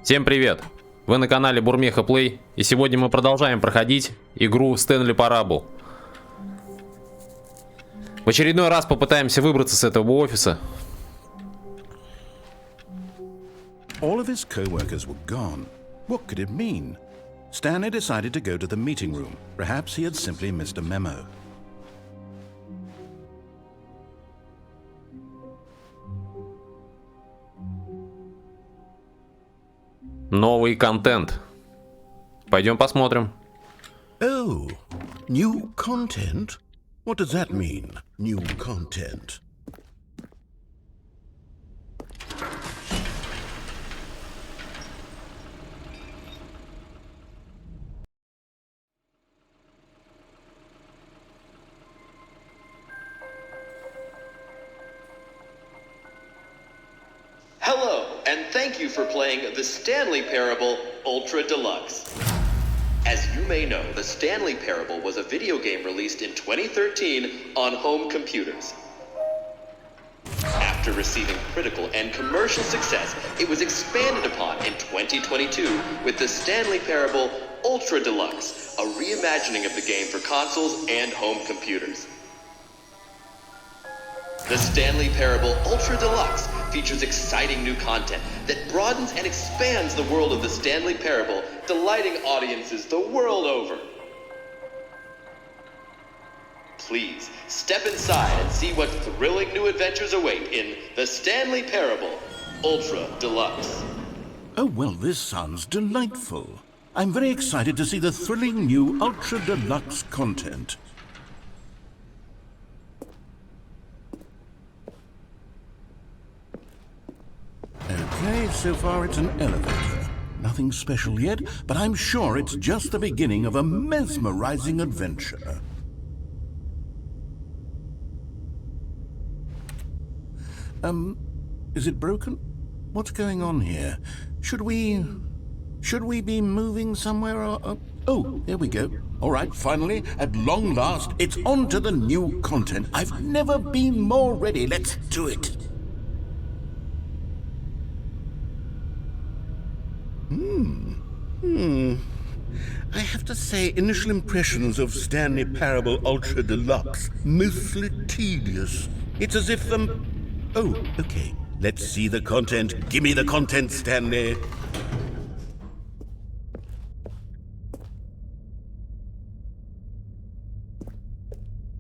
Всем привет! Вы на канале Burmeha Play, и сегодня мы продолжаем проходить игру STANLEY PARABLE. В очередной раз попытаемся выбраться с этого офиса. All of his co-workers were gone. What could it mean? Stanley decided to go to the meeting room. Perhaps he had simply missed a memo. Новый контент. Пойдем посмотрим. Oh, new content? What does that mean, new content? Hello, and thank you for playing the Stanley Parable Ultra Deluxe. As you may know, the Stanley Parable was a video game released in 2013 on home computers. After receiving critical and commercial success, it was expanded upon in 2022 with the Stanley Parable Ultra Deluxe, a reimagining of the game for consoles and home computers. The Stanley Parable Ultra Deluxe features exciting new content that broadens and expands the world of the Stanley Parable, delighting audiences the world over. Please, step inside and see what thrilling new adventures await in the Stanley Parable Ultra Deluxe. Oh, well, this sounds delightful. I'm very excited to see the thrilling new Ultra Deluxe content. Okay, so far it's an elevator. Nothing special yet, but I'm sure it's just the beginning of a mesmerizing adventure. Is it broken? What's going on here? Should we be moving somewhere or... Oh, there we go. All right, finally, at long last, it's on to the new content. I've never been more ready. Let's do it. I have to say, initial impressions of Stanley Parable Ultra Deluxe, mostly tedious. It's as if, Oh, okay. Let's see the content. Give me the content, Stanley.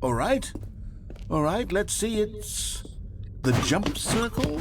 All right, let's see. It's the jump circle.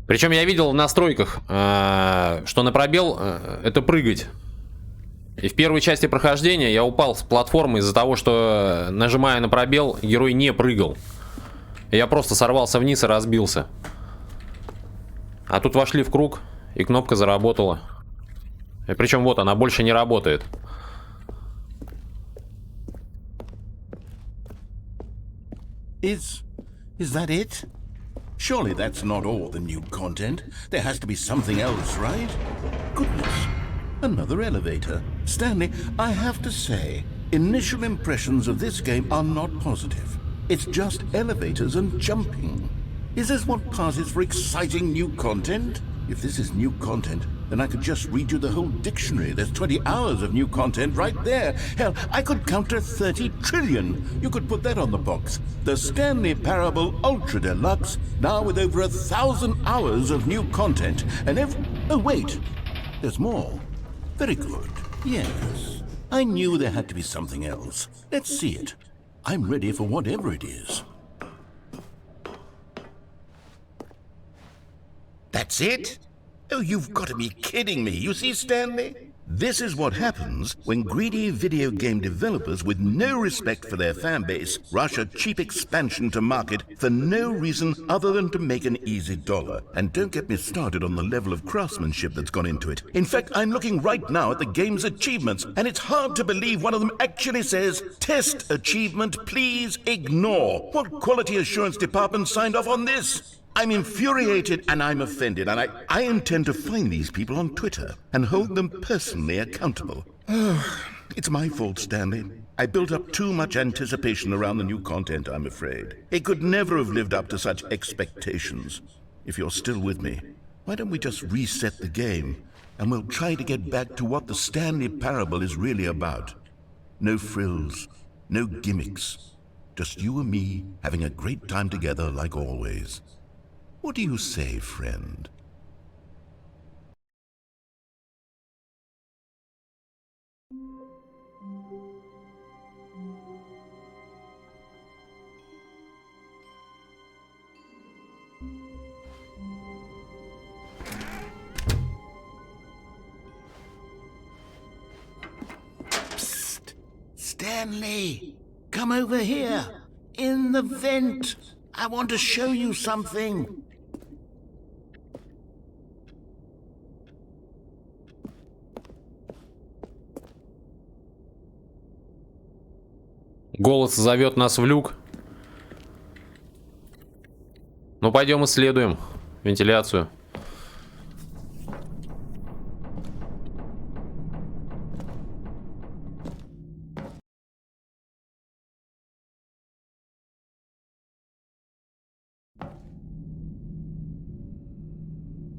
Причем я видел в настройках, что на пробел это прыгать. И в первой части прохождения я упал с платформы из-за того, что, нажимая на пробел, герой не прыгал. Я просто сорвался вниз и разбился. А тут вошли в круг, и кнопка заработала. И причем вот она больше не работает. Is that it? Surely that's not all the new content. There has to be something else, right? Goodness, another elevator. Stanley, I have to say, initial impressions of this game are not positive. It's just elevators and jumping. Is this what passes for exciting new content? If this is new content, then I could just read you the whole dictionary. There's 20 hours of new content right there. Hell, I could count to 30 trillion. You could put that on the box. The Stanley Parable Ultra Deluxe, now with over 1,000 hours of new content. And oh, wait. There's more. Very good. Yes. I knew there had to be something else. Let's see it. I'm ready for whatever it is. That's it? Oh, you've got to be kidding me. You see, Stanley? This is what happens when greedy video game developers with no respect for their fan base rush a cheap expansion to market for no reason other than to make an easy dollar. And don't get me started on the level of craftsmanship that's gone into it. In fact, I'm looking right now at the game's achievements, and it's hard to believe one of them actually says, "Test achievement, please ignore." What quality assurance department signed off on this? I'm infuriated and I'm offended, and I intend to find these people on Twitter and hold them personally accountable. It's my fault, Stanley. I built up too much anticipation around the new content, I'm afraid. It could never have lived up to such expectations. If you're still with me, why don't we just reset the game, and we'll try to get back to what the Stanley Parable is really about. No frills, no gimmicks. Just you and me having a great time together like always. What do you say, friend? Psst! Stanley! Come over here! In the vent! I want to show you something! Голос зовет нас в люк. Ну, пойдем исследуем вентиляцию.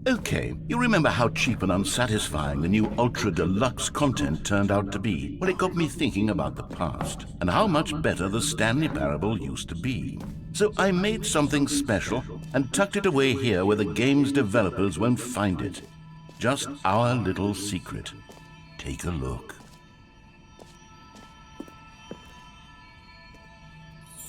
Okay, you remember how cheap and unsatisfying the new Ultra Deluxe content turned out to be? Well, it got me thinking about the past, and how much better the Stanley Parable used to be. So I made something special, and tucked it away here where the game's developers won't find it. Just our little secret. Take a look.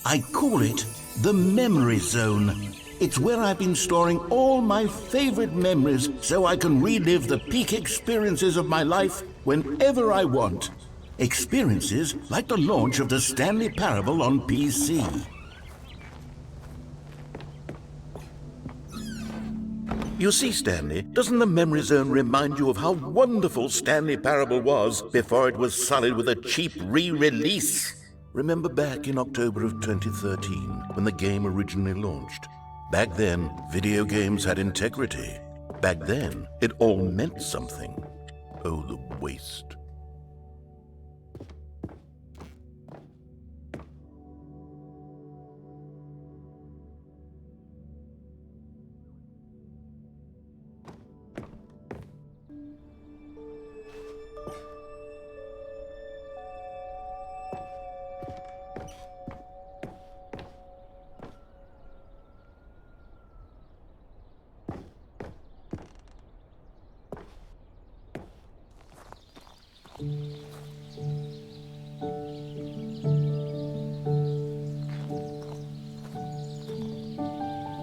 I call it the Memory Zone. It's where I've been storing all my favorite memories so I can relive the peak experiences of my life whenever I want. Experiences like the launch of the Stanley Parable on PC. You see, Stanley, doesn't the Memory Zone remind you of how wonderful Stanley Parable was before it was sullied with a cheap re-release? Remember back in October of 2013 when the game originally launched? Back then, video games had integrity. Back then, it all meant something. Oh, the waste.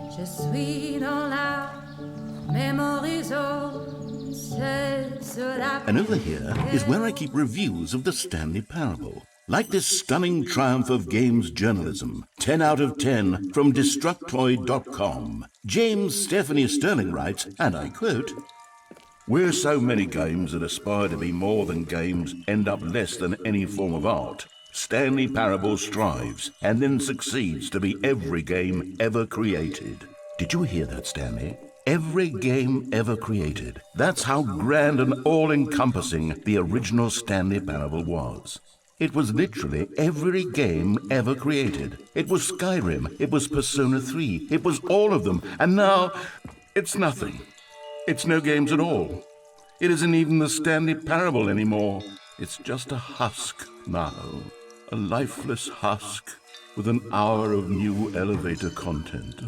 Je suis dans la memory zone, c'est cela. And over here is where I keep reviews of the Stanley Parable. Like this stunning triumph of games journalism, 10 out of 10 from Destructoid.com. James Stephanie Sterling writes, and I quote, "Where so many games that aspire to be more than games end up less than any form of art, Stanley Parable strives and then succeeds to be every game ever created." Did you hear that, Stanley? Every game ever created. That's how grand and all-encompassing the original Stanley Parable was. It was literally every game ever created. It was Skyrim, it was Persona 3, it was all of them, and now it's nothing. It's no games at all. It isn't even the Stanley Parable anymore. It's just a husk now. A lifeless husk with an hour of new elevator content.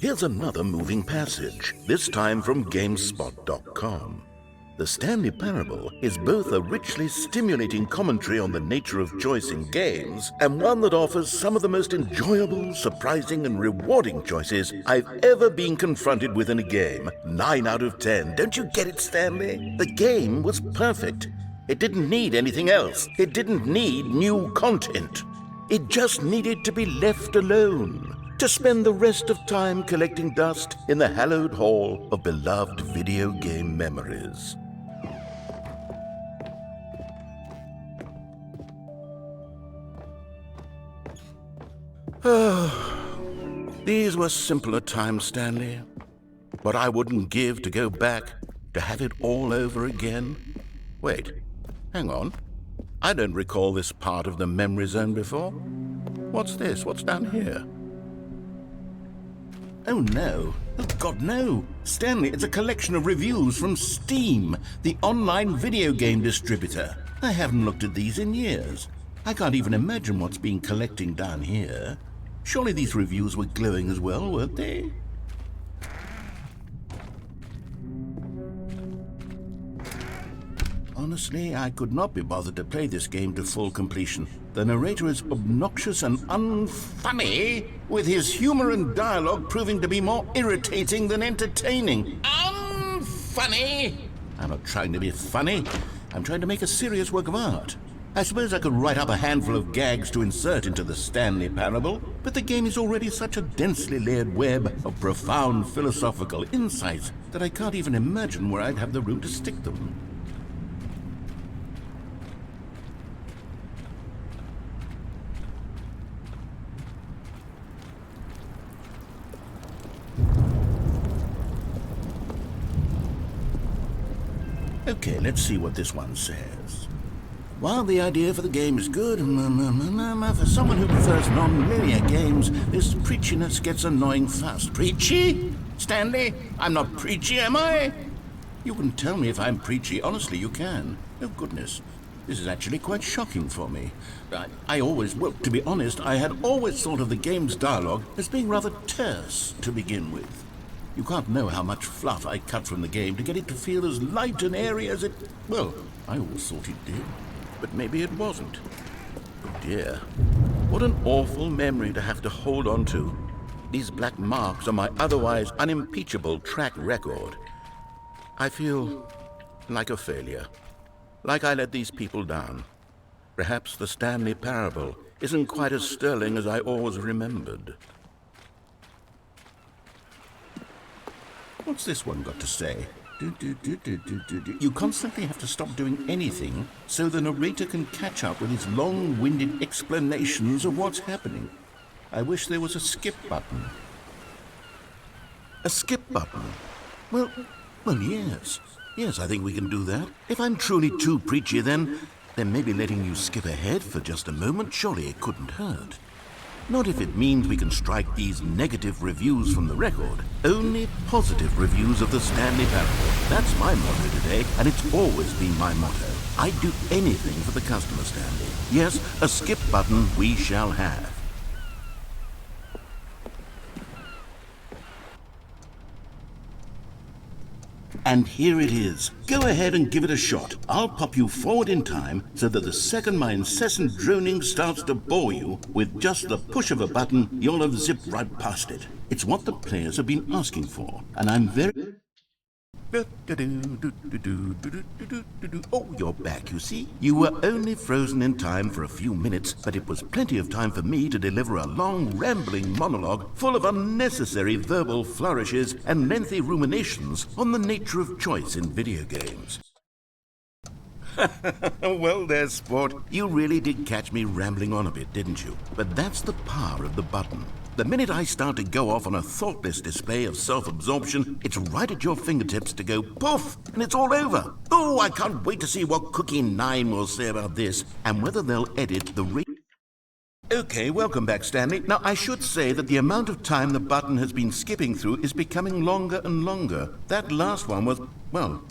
Here's another moving passage, this time from GameSpot.com. The Stanley Parable is both a richly stimulating commentary on the nature of choice in games and one that offers some of the most enjoyable, surprising, and rewarding choices I've ever been confronted with in a game. 9 out of 10. Don't you get it, Stanley? The game was perfect. It didn't need anything else. It didn't need new content. It just needed to be left alone, to spend the rest of time collecting dust in the hallowed hall of beloved video game memories. These were simpler times, Stanley. What I wouldn't give to go back, to have it all over again. Wait, hang on. I don't recall this part of the memory zone before. What's this? What's down here? Oh no. Oh God, no. Stanley, it's a collection of reviews from Steam, the online video game distributor. I haven't looked at these in years. I can't even imagine what's been collecting down here. Surely these reviews were glowing as well, weren't they? Honestly, I could not be bothered to play this game to full completion. The narrator is obnoxious and unfunny, with his humor and dialogue proving to be more irritating than entertaining. Unfunny! I'm not trying to be funny. I'm trying to make a serious work of art. I suppose I could write up a handful of gags to insert into the Stanley Parable, but the game is already such a densely layered web of profound philosophical insights that I can't even imagine where I'd have the room to stick them. Okay, let's see what this one says. While the idea for the game is good, for someone who prefers non-linear games, this preachiness gets annoying fast. Preachy? Stanley? I'm not preachy, am I? You can tell me if I'm preachy. Honestly, you can. Oh, goodness. This is actually quite shocking for me. Well, to be honest, I had always thought of the game's dialogue as being rather terse to begin with. You can't know how much fluff I cut from the game to get it to feel as light and airy as it... Well, I always thought it did. But maybe it wasn't. Oh dear. What an awful memory to have to hold on to. These black marks on my otherwise unimpeachable track record. I feel like a failure. Like I let these people down. Perhaps the Stanley Parable isn't quite as sterling as I always remembered. What's this one got to say? You constantly have to stop doing anything so the narrator can catch up with his long-winded explanations of what's happening. I wish there was a skip button. A skip button? Well, yes. Yes, I think we can do that. If I'm truly too preachy, then maybe letting you skip ahead for just a moment, surely it couldn't hurt. Not if it means we can strike these negative reviews from the record. Only positive reviews of the Stanley Parable. That's my motto today, and it's always been my motto. I'd do anything for the customer, Stanley. Yes, a skip button we shall have. And here it is. Go ahead and give it a shot. I'll pop you forward in time so that the second my incessant droning starts to bore you, with just the push of a button, you'll have zipped right past it. It's what the players have been asking for, and I'm very... Oh, you're back, you see? You were only frozen in time for a few minutes, but it was plenty of time for me to deliver a long, rambling monologue full of unnecessary verbal flourishes and lengthy ruminations on the nature of choice in video games. Well there, sport. You really did catch me rambling on a bit, didn't you? But that's the power of the button. The minute I start to go off on a thoughtless display of self-absorption, it's right at your fingertips to go poof, and it's all over. Oh, I can't wait to see what Cookie 9 will say about this, and whether they'll edit the Okay, welcome back, Stanley. Now, I should say that the amount of time the button has been skipping through is becoming longer and longer. That last one was, well,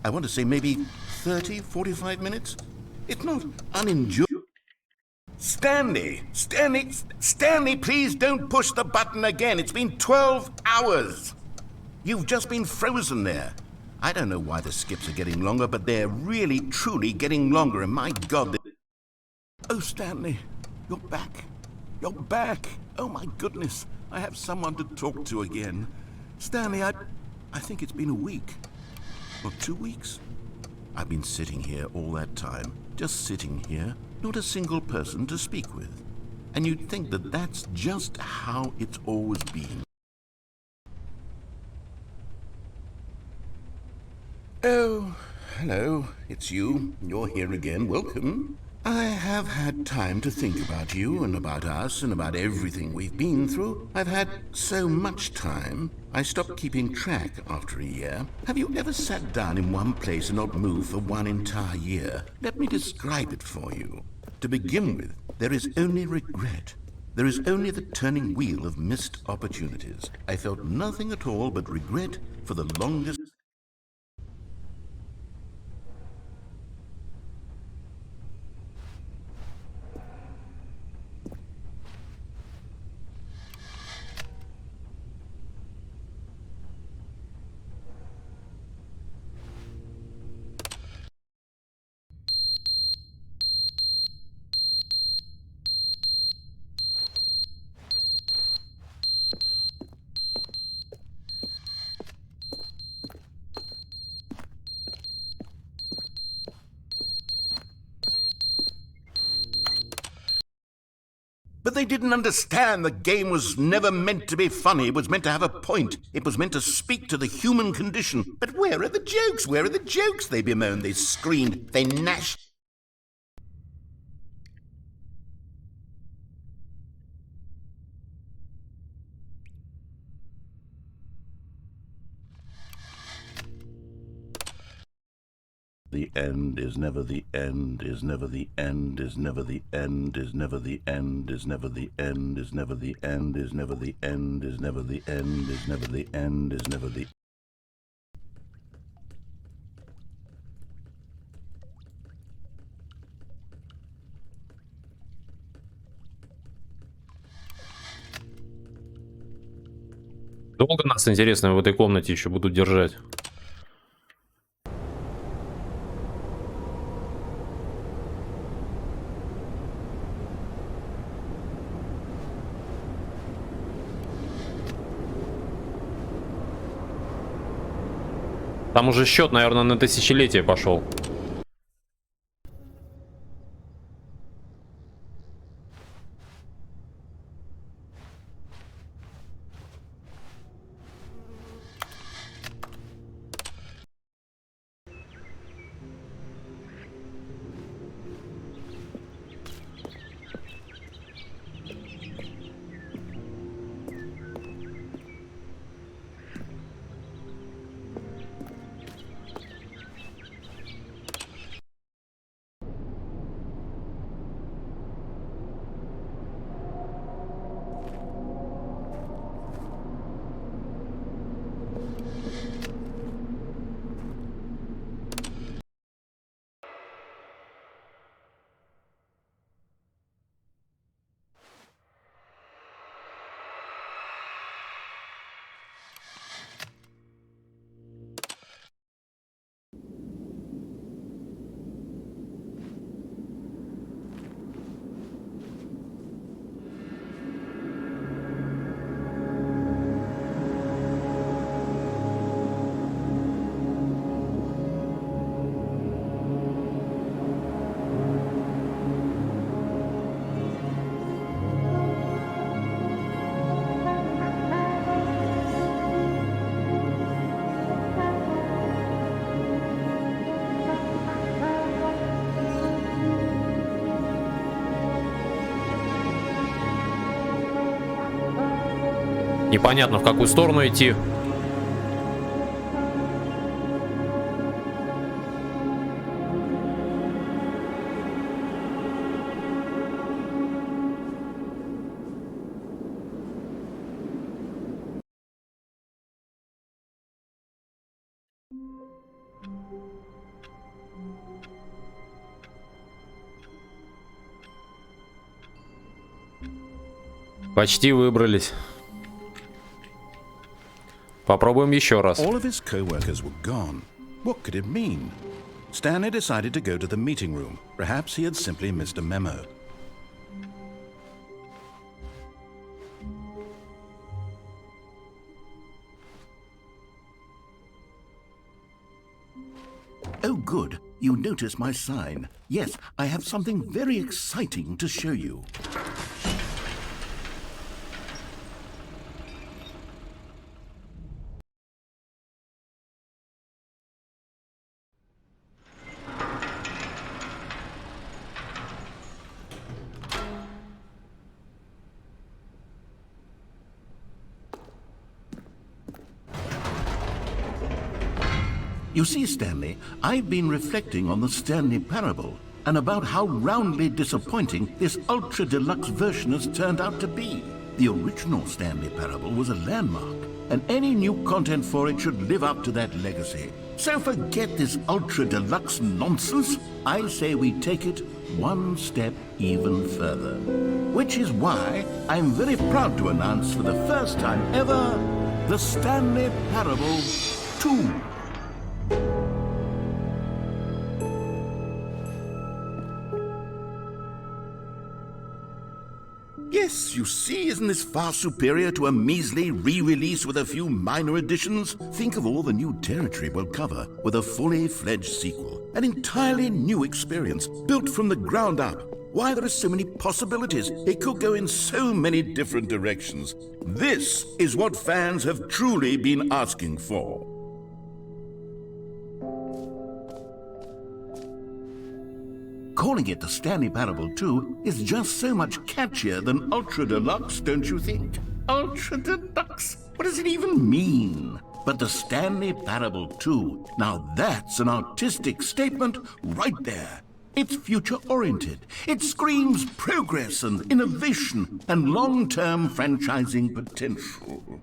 I want to say maybe 30, 45 minutes? It's not unenjoyable. Stanley! Stanley! Stanley, please don't push the button again. It's been 12 hours. You've just been frozen there. I don't know why the skips are getting longer, but they're really, truly getting longer, and my God... Oh, Stanley, you're back. You're back. Oh, my goodness. I have someone to talk to again. Stanley, I think it's been a week. Or 2 weeks. I've been sitting here all that time. Just sitting here. Not a single person to speak with. And you'd think that that's just how it's always been. Oh, hello. It's you. You're here again. Welcome. I have had time to think about you and about us and about everything we've been through. I've had so much time, I stopped keeping track after a year. Have you ever sat down in one place and not moved for one entire year? Let me describe it for you. To begin with, there is only regret. There is only the turning wheel of missed opportunities. I felt nothing at all but regret for the longest... But they didn't understand the game was never meant to be funny. It was meant to have a point. It was meant to speak to the human condition. But where are the jokes? Where are the jokes? They bemoaned, they screamed, they gnashed. The end is never the end, is never the end, is never the end, is never the end, is never the end, is never the end, is never the end, is never the end, is never the end, is never the... Долго нас, интересно, в этой комнате еще будут держать? Там уже счет, наверное, на тысячелетие пошел. Непонятно, в какую сторону идти. Почти выбрались. Попробуем еще раз. All of his co-workers were gone. What could it mean? Stanley decided to go to the meeting room. Perhaps he had simply missed a memo. Oh, good. You notice my sign. Yes, I have something very exciting to show you. You see, Stanley, I've been reflecting on the Stanley Parable and about how roundly disappointing this ultra deluxe version has turned out to be. The original Stanley Parable was a landmark, and any new content for it should live up to that legacy. So forget this ultra deluxe nonsense. I say we take it one step even further. Which is why I'm very proud to announce for the first time ever, the Stanley Parable 2. Yes, you see, isn't this far superior to a measly re-release with a few minor additions? Think of all the new territory we'll cover with a fully fledged sequel. An entirely new experience, built from the ground up. Why, there are so many possibilities. It could go in so many different directions. This is what fans have truly been asking for. Calling it the Stanley Parable 2 is just so much catchier than Ultra Deluxe, don't you think? Ultra Deluxe? What does it even mean? But the Stanley Parable 2, now that's an artistic statement right there. It's future-oriented. It screams progress and innovation and long-term franchising potential.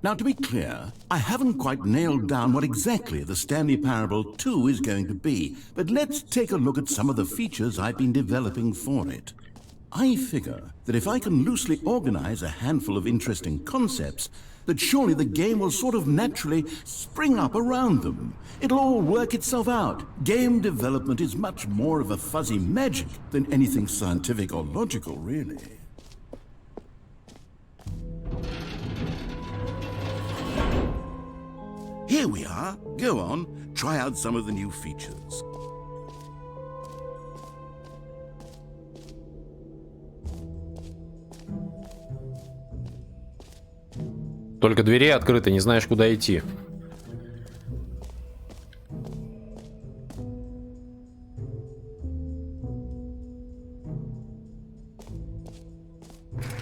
Now, to be clear, I haven't quite nailed down what exactly the Stanley Parable 2 is going to be, but let's take a look at some of the features I've been developing for it. I figure that if I can loosely organize a handful of interesting concepts, that surely the game will sort of naturally spring up around them. It'll all work itself out. Game development is much more of a fuzzy magic than anything scientific or logical, really. Here we are. Go on, try out some of the new features. Только двери открыты, не знаешь, куда идти.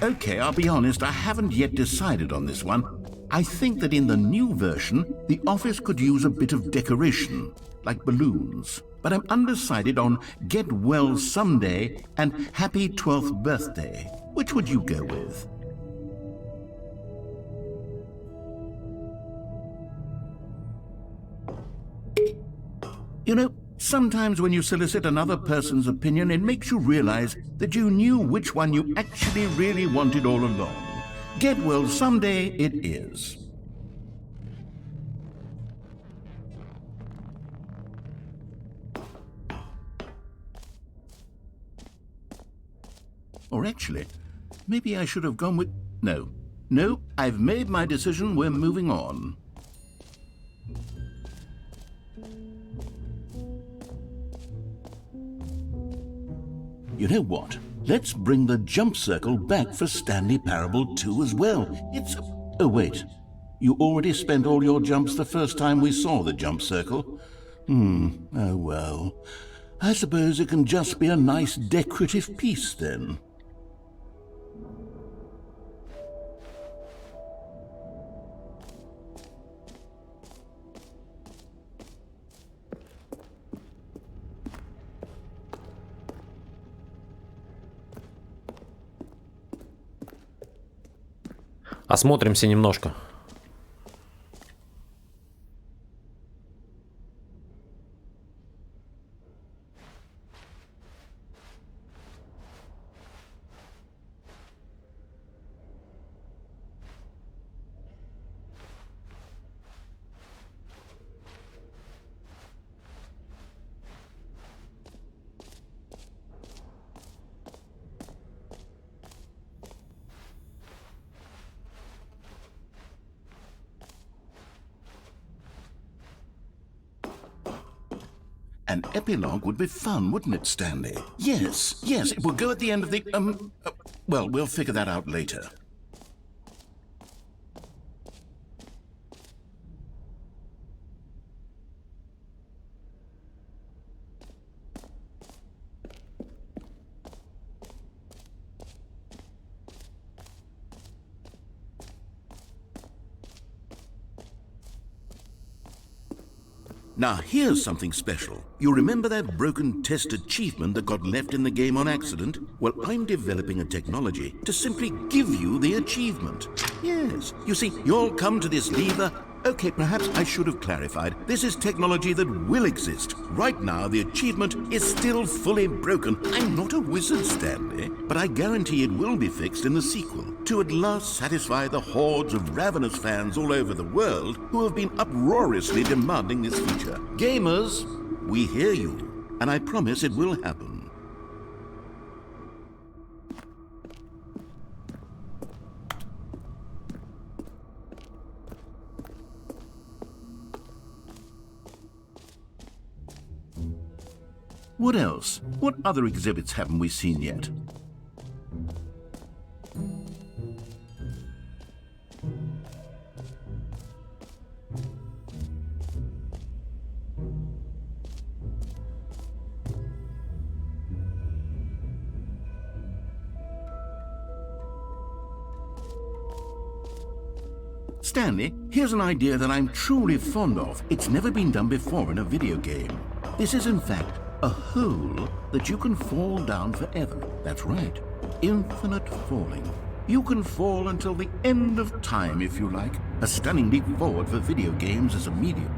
Okay, I'll be honest, I haven't yet decided on this one. I think that in the new version, the office could use a bit of decoration, like balloons. But I'm undecided on Get Well Someday and Happy 12th Birthday. Which would you go with? You know, sometimes when you solicit another person's opinion, it makes you realize that you knew which one you actually really wanted all along. Get Well Someday it is. Or actually, maybe I should have gone with... No, I've made my decision, we're moving on. You know what? Let's bring the jump circle back for Stanley Parable 2 as well. It's... Oh, wait. You already spent all your jumps the first time we saw the jump circle? Oh well. I suppose it can just be a nice decorative piece then. Осмотримся немножко. An epilogue would be fun, wouldn't it, Stanley? Yes, yes, it will go at the end of the, well, we'll figure that out later. Now, here's something special. You remember that broken test achievement that got left in the game on accident? Well, I'm developing a technology to simply give you the achievement. Yes, you see, you'll come to this lever. Okay, perhaps I should have clarified. This is technology that will exist. Right now, the achievement is still fully broken. I'm not a wizard, Stanley, but I guarantee it will be fixed in the sequel to at last satisfy the hordes of ravenous fans all over the world who have been uproariously demanding this feature. Gamers, we hear you, and I promise it will happen. What else? What other exhibits haven't we seen yet? Stanley, here's an idea that I'm truly fond of. It's never been done before in a video game. This is, in fact, a hole that you can fall down forever. That's right. Infinite falling. You can fall until the end of time, if you like. A stunning leap forward for video games as a medium.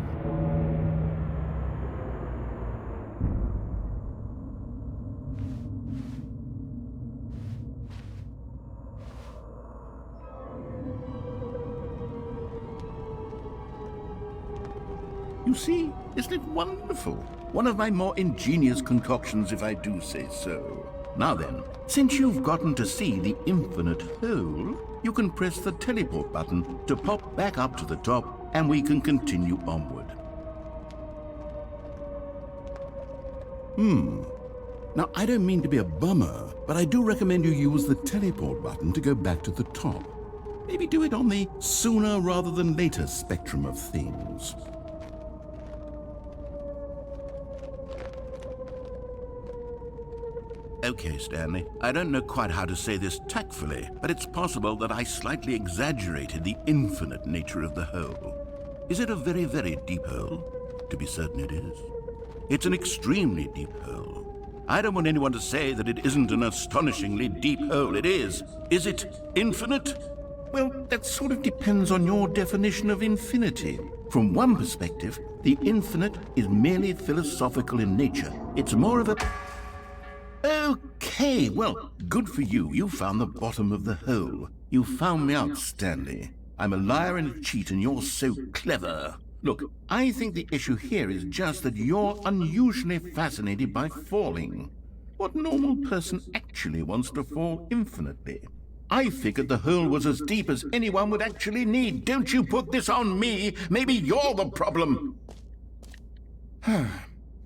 You see, isn't it wonderful? One of my more ingenious concoctions, if I do say so. Now then, since you've gotten to see the infinite hole, you can press the teleport button to pop back up to the top, and we can continue onward. Now, I don't mean to be a bummer, but I do recommend you use the teleport button to go back to the top. Maybe do it on the sooner rather than later spectrum of things. Okay, Stanley, I don't know quite how to say this tactfully, but it's possible that I slightly exaggerated the infinite nature of the hole. Is it a very, very deep hole? To be certain it is. It's an extremely deep hole. I don't want anyone to say that it isn't an astonishingly deep hole. It is. Is it infinite? Well, that sort of depends on your definition of infinity. From one perspective, the infinite is merely philosophical in nature. It's more of a... Okay, well, good for you. You found the bottom of the hole. You found me out, Stanley. I'm a liar and a cheat, and you're so clever. Look, I think the issue here is just that you're unusually fascinated by falling. What normal person actually wants to fall infinitely? I figured the hole was as deep as anyone would actually need. Don't you put this on me. Maybe you're the problem.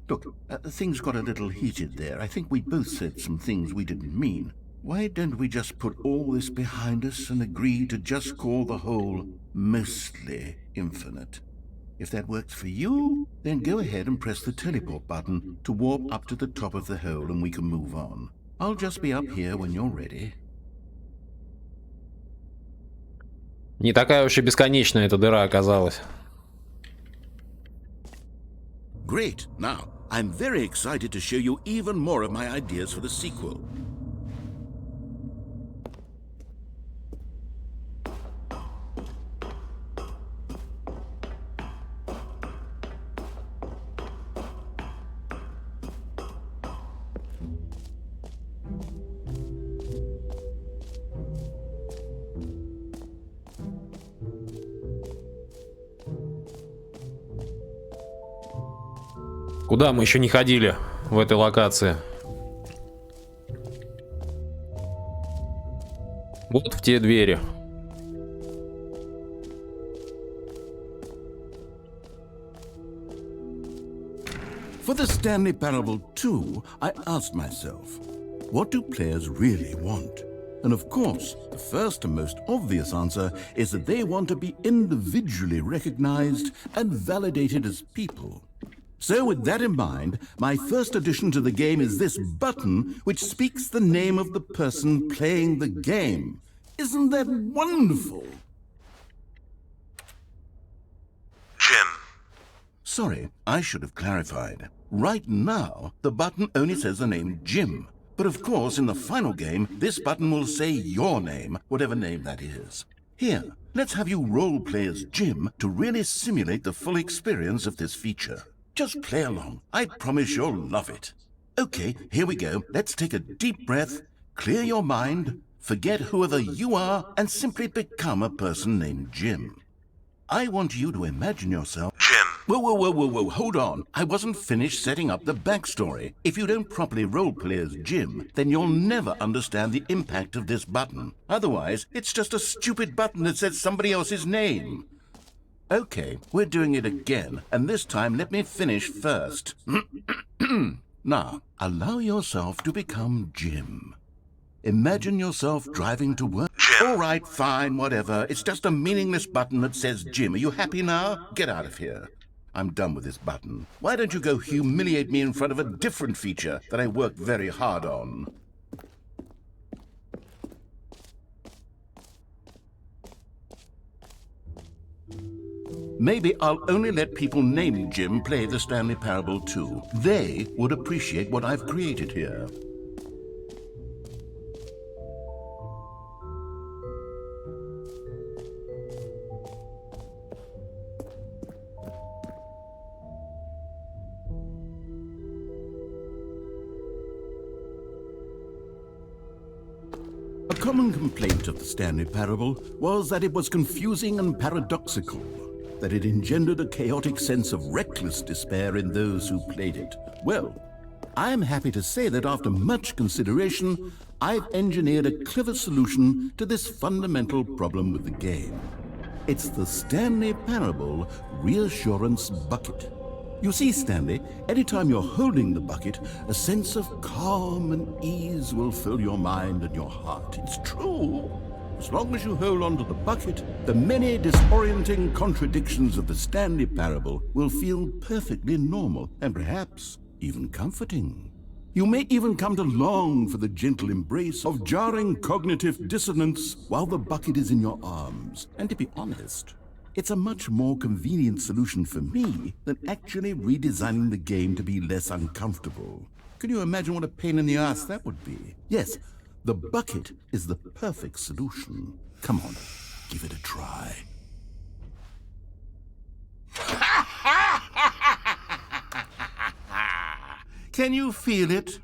Look, things got a little heated there. I think we both said some things we didn't mean. Why don't we just put all this behind us and agree to just call the hole mostly infinite? If that works for you, then go ahead and press the teleport button to warp up to the top of the hole and we can move on. I'll just be up here when you're ready. Не такая уж и бесконечная эта дыра оказалась. Great. Now, I'm very excited to show you even more of my ideas for the sequel. Куда мы еще не ходили в этой локации? Вот в те двери. For the Stanley Parable 2, I asked myself, what do players really want? And of course, the first and most obvious answer is that they want to be individually recognized and validated as people. So with that in mind, my first addition to the game is this button which speaks the name of the person playing the game. Isn't that wonderful? Jim. Sorry, I should have clarified. Right now, the button only says the name Jim. But of course, in the final game, this button will say your name, whatever name that is. Here, let's have you role-play as Jim to really simulate the full experience of this feature. Just play along. I promise you'll love it. Okay, here we go. Let's take a deep breath, clear your mind, forget whoever you are, and simply become a person named Jim. I want you to imagine yourself... Jim. Whoa, hold on. I wasn't finished setting up the backstory. If you don't properly roleplay as Jim, then you'll never understand the impact of this button. Otherwise, it's just a stupid button that says somebody else's name. Okay, we're doing it again, and this time let me finish first. Now, allow yourself to become Jim. Imagine yourself driving to work. Jim. All right, fine, whatever. It's just a meaningless button that says Jim. Are you happy now? Get out of here. I'm done with this button. Why don't you go humiliate me in front of a different feature that I worked very hard on? Maybe I'll only let people named Jim play the Stanley Parable 2. They would appreciate what I've created here. A common complaint of the Stanley Parable was that it was confusing and paradoxical, that it engendered a chaotic sense of reckless despair in those who played it. Well, I am happy to say that after much consideration, I've engineered a clever solution to this fundamental problem with the game. It's the Stanley Parable Reassurance Bucket. You see, Stanley, anytime you're holding the bucket, a sense of calm and ease will fill your mind and your heart. It's true. As long as you hold on to the bucket, the many disorienting contradictions of the Stanley Parable will feel perfectly normal and perhaps even comforting. You may even come to long for the gentle embrace of jarring cognitive dissonance while the bucket is in your arms. And to be honest, it's a much more convenient solution for me than actually redesigning the game to be less uncomfortable. Can you imagine what a pain in the ass that would be? Yes, the bucket is the perfect solution. Come on, give it a try. Can you feel it?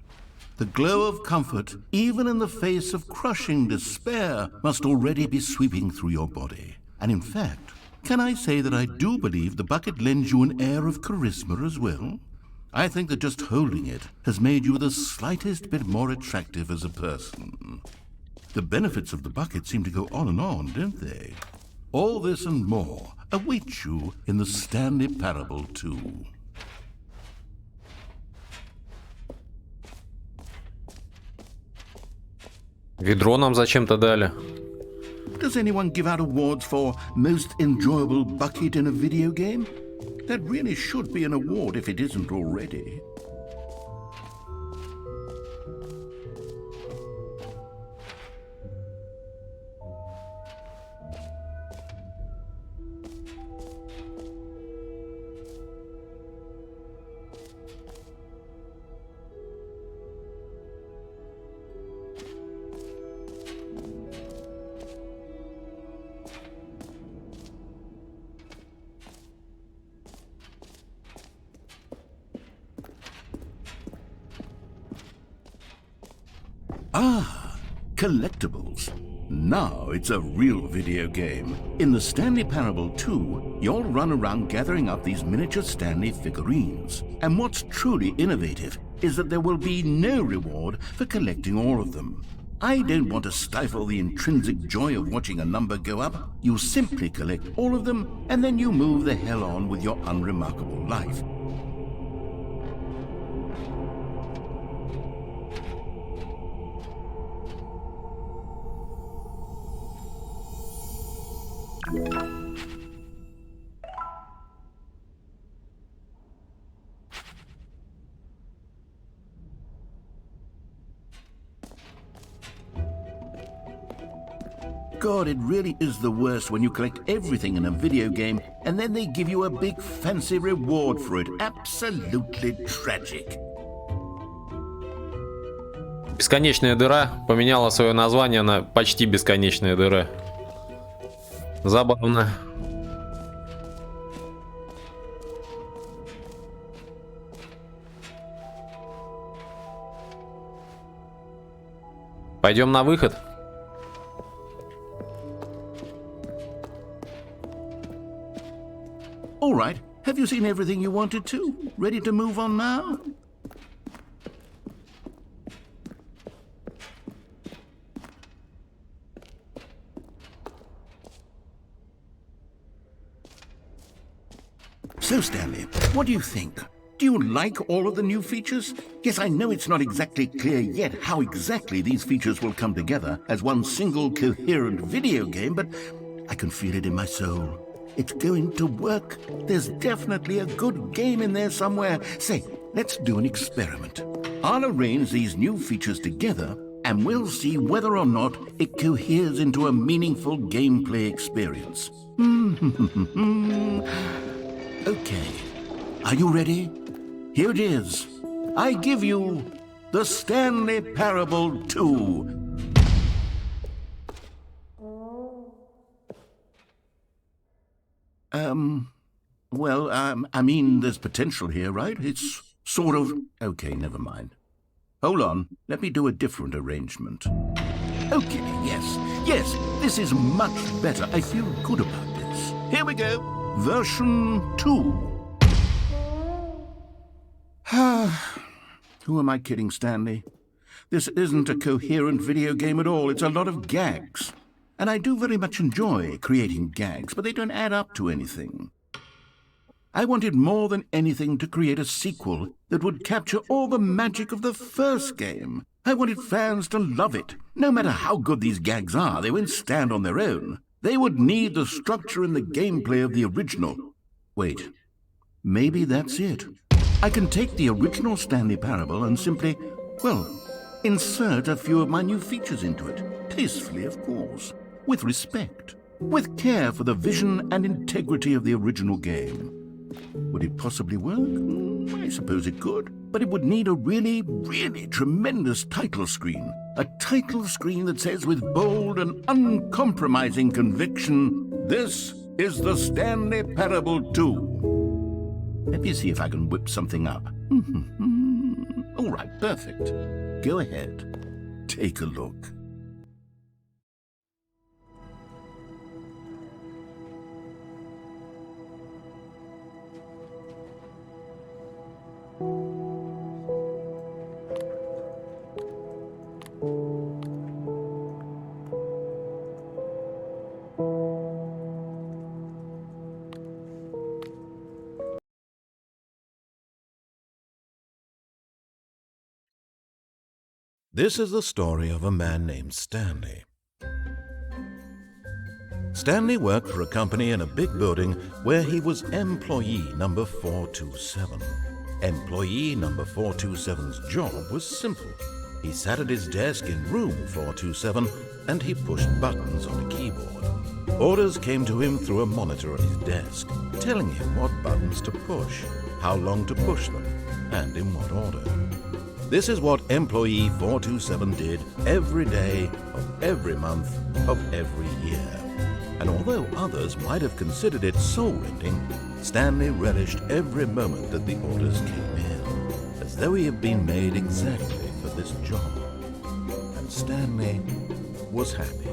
The glow of comfort, even in the face of crushing despair, must already be sweeping through your body. And in fact, can I say that I do believe the bucket lends you an air of charisma as well? I think that just holding it has made you the slightest bit more attractive as a person. The benefits of the bucket seem to go on, don't they? All this and more await you in the Stanley Parable 2. Ведро нам зачем-то дали. Does anyone give out awards for most enjoyable bucket in a video game? That really should be an award if it isn't already. Ah, collectibles. Now it's a real video game. In the Stanley Parable 2, you'll run around gathering up these miniature Stanley figurines. And what's truly innovative is that there will be no reward for collecting all of them. I don't want to stifle the intrinsic joy of watching a number go up. You simply collect all of them, and then you move the hell on with your unremarkable life. God, it really is the worst when you collect everything in a video game and then they give you a big fancy reward for it. Absolutely tragic. Бесконечная дыра поменяла свое название на почти бесконечная дыра. Забавно. Пойдем на выход. All right. Have you seen everything you wanted to? Ready to move on now? So, Stanley, what do you think? Do you like all of the new features? Yes, I know it's not exactly clear yet how exactly these features will come together as one single coherent video game, but I can feel it in my soul. It's going to work. There's definitely a good game in there somewhere. Say, let's do an experiment. I'll arrange these new features together and we'll see whether or not it coheres into a meaningful gameplay experience. Okay, are you ready? Here it is. I give you the Stanley Parable 2. I mean, there's potential here, right? It's sort of... Okay, never mind. Hold on, let me do a different arrangement. Okay, yes, this is much better. I feel good about this. Here we go. Version 2. Who am I kidding, Stanley? This isn't a coherent video game at all. It's a lot of gags. And I do very much enjoy creating gags, but they don't add up to anything. I wanted more than anything to create a sequel that would capture all the magic of the first game. I wanted fans to love it. No matter how good these gags are, they won't stand on their own. They would need the structure and the gameplay of the original. Wait, maybe that's it. I can take the original Stanley Parable and simply, well, insert a few of my new features into it. Tastefully, of course. With respect. With care for the vision and integrity of the original game. Would it possibly work? I suppose it could. But it would need a really, really tremendous title screen. A title screen that says with bold and uncompromising conviction, "This is the Stanley Parable 2. Let me see if I can whip something up. All right, perfect. Go ahead. Take a look. This is the story of a man named Stanley. Stanley worked for a company in a big building where he was employee number 427. Employee number 427's job was simple. He sat at his desk in room 427 and he pushed buttons on a keyboard. Orders came to him through a monitor on his desk, telling him what buttons to push, how long to push them, and in what order. This is what employee 427 did every day of every month of every year. And although others might have considered it soul-rending, Stanley relished every moment that the orders came in, as though he had been made exactly for this job. And Stanley was happy.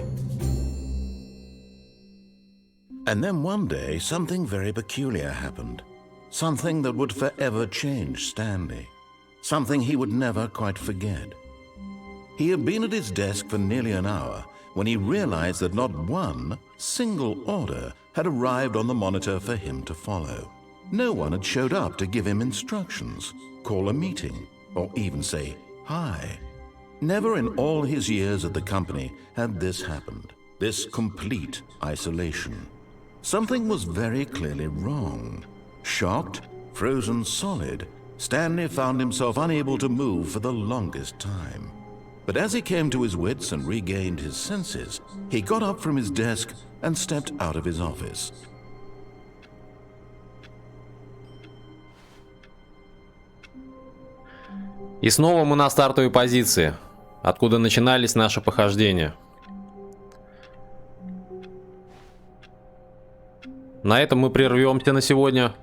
And then one day, something very peculiar happened. Something that would forever change Stanley. Something he would never quite forget. He had been at his desk for nearly an hour when he realized that not one single order had arrived on the monitor for him to follow. No one had showed up to give him instructions, call a meeting, or even say hi. Never in all his years at the company had this happened, this complete isolation. Something was very clearly wrong. Shocked, frozen solid, Stanley found himself unable to move for the longest time. But as he came to his wits and regained his senses, he got up from his desk and stepped out of his office. И снова мы на стартовой позиции, откуда начинались наши похождения. На этом мы прервемся на сегодня.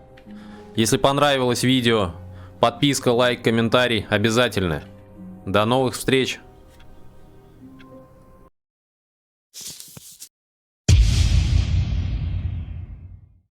Если понравилось видео, подписка, лайк, комментарий обязательно. До новых встреч!